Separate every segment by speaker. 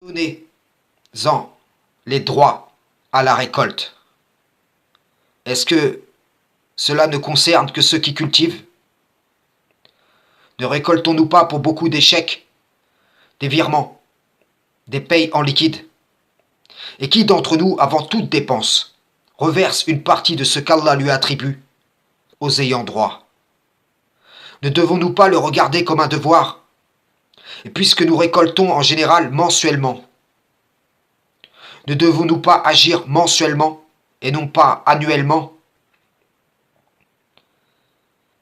Speaker 1: Donnez-en les droits à la récolte. Est-ce que cela ne concerne que ceux qui cultivent? Ne récoltons-nous pas pour beaucoup d'échecs, des virements, des payes en liquide? Et qui d'entre nous, avant toute dépense, reverse une partie de ce qu'Allah lui attribue aux ayants droit? Ne devons-nous pas le regarder comme un devoir? Et puisque nous récoltons en général mensuellement, ne devons-nous pas agir mensuellement et non pas annuellement?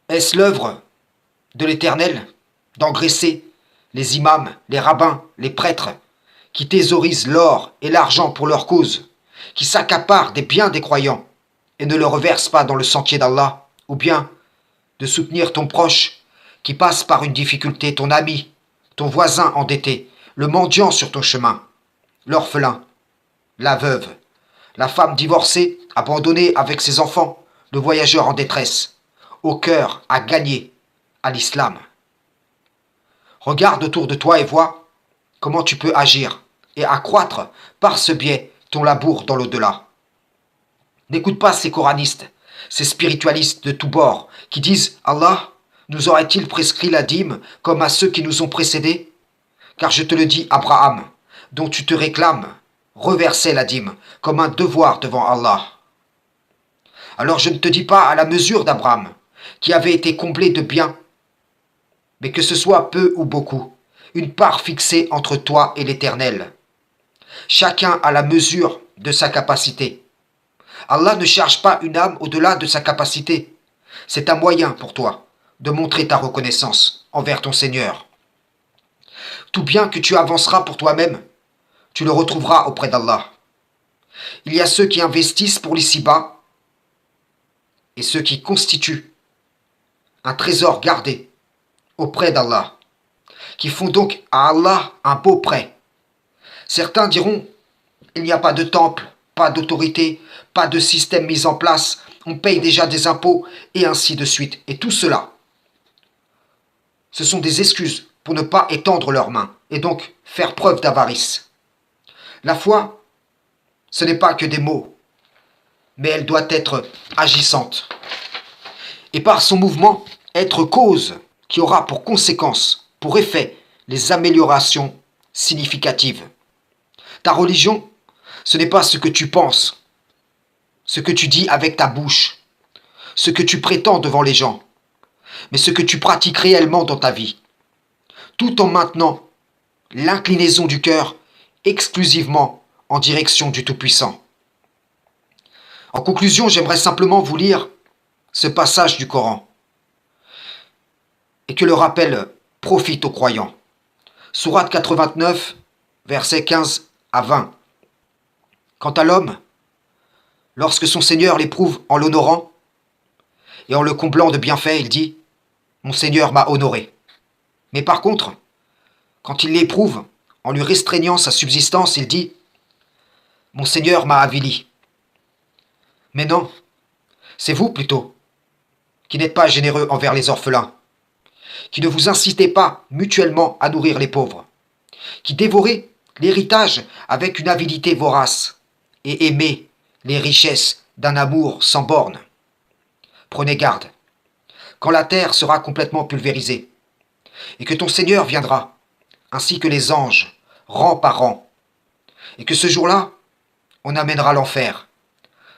Speaker 1: Est-ce l'œuvre de l'Éternel d'engraisser les imams, les rabbins, les prêtres, qui thésaurisent l'or et l'argent pour leur cause, qui s'accaparent des biens des croyants et ne le reversent pas dans le sentier d'Allah, ou bien de soutenir ton proche qui passe par une difficulté, ton ami, ton voisin endetté, le mendiant sur ton chemin, l'orphelin, la veuve, la femme divorcée, abandonnée avec ses enfants, le voyageur en détresse, au cœur à gagner à l'islam. Regarde autour de toi et vois comment tu peux agir et accroître par ce biais ton labour dans l'au-delà. N'écoute pas ces coranistes, ces spiritualistes de tous bords qui disent « Allah nous aurait-il prescrit la dîme comme à ceux qui nous ont précédés ?» Car je te le dis, Abraham, dont tu te réclames, reversait la dîme comme un devoir devant Allah. Alors je ne te dis pas à la mesure d'Abraham, qui avait été comblé de biens, mais que ce soit peu ou beaucoup, une part fixée entre toi et l'Éternel. Chacun à la mesure de sa capacité. Allah ne charge pas une âme au-delà de sa capacité. C'est un moyen pour toi de montrer ta reconnaissance envers ton Seigneur. Tout bien que tu avanceras pour toi-même, tu le retrouveras auprès d'Allah. Il y a ceux qui investissent pour l'ici-bas et ceux qui constituent un trésor gardé auprès d'Allah, qui font donc à Allah un beau prêt. Certains diront, il n'y a pas de temple, pas d'autorité, pas de système mis en place, on paye déjà des impôts, et ainsi de suite. Et tout cela, ce sont des excuses pour ne pas étendre leurs mains, et donc faire preuve d'avarice. La foi, ce n'est pas que des mots, mais elle doit être agissante. Et par son mouvement, être cause qui aura pour conséquence, pour effet, les améliorations significatives. Ta religion, ce n'est pas ce que tu penses, ce que tu dis avec ta bouche, ce que tu prétends devant les gens, mais ce que tu pratiques réellement dans ta vie, tout en maintenant l'inclinaison du cœur exclusivement en direction du Tout-Puissant. En conclusion, j'aimerais simplement vous lire ce passage du Coran et que le rappel profite aux croyants. Sourate 89, versets 15 à 20. Quant à l'homme, lorsque son Seigneur l'éprouve en l'honorant et en le comblant de bienfaits, il dit « Mon Seigneur m'a honoré ». Mais par contre, quand il l'éprouve en lui restreignant sa subsistance, il dit « Mon Seigneur m'a avili ». Mais non, c'est vous plutôt qui n'êtes pas généreux envers les orphelins, qui ne vous incitez pas mutuellement à nourrir les pauvres, qui dévorez l'héritage avec une avidité vorace et aimez les richesses d'un amour sans bornes. Prenez garde, quand la terre sera complètement pulvérisée, et que ton Seigneur viendra, ainsi que les anges, rang par rang, et que ce jour-là, on amènera l'enfer.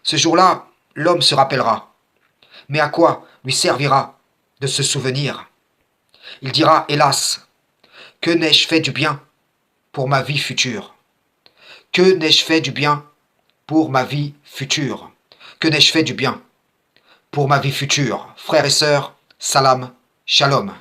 Speaker 1: Ce jour-là, l'homme se rappellera. Mais à quoi lui servira de se souvenir? Il dira, hélas, que n'ai-je fait du bien pour ma vie future? Que n'ai-je fait du bien pour ma vie future? Que n'ai-je fait du bien pour ma vie future? Frères et sœurs, salam, shalom.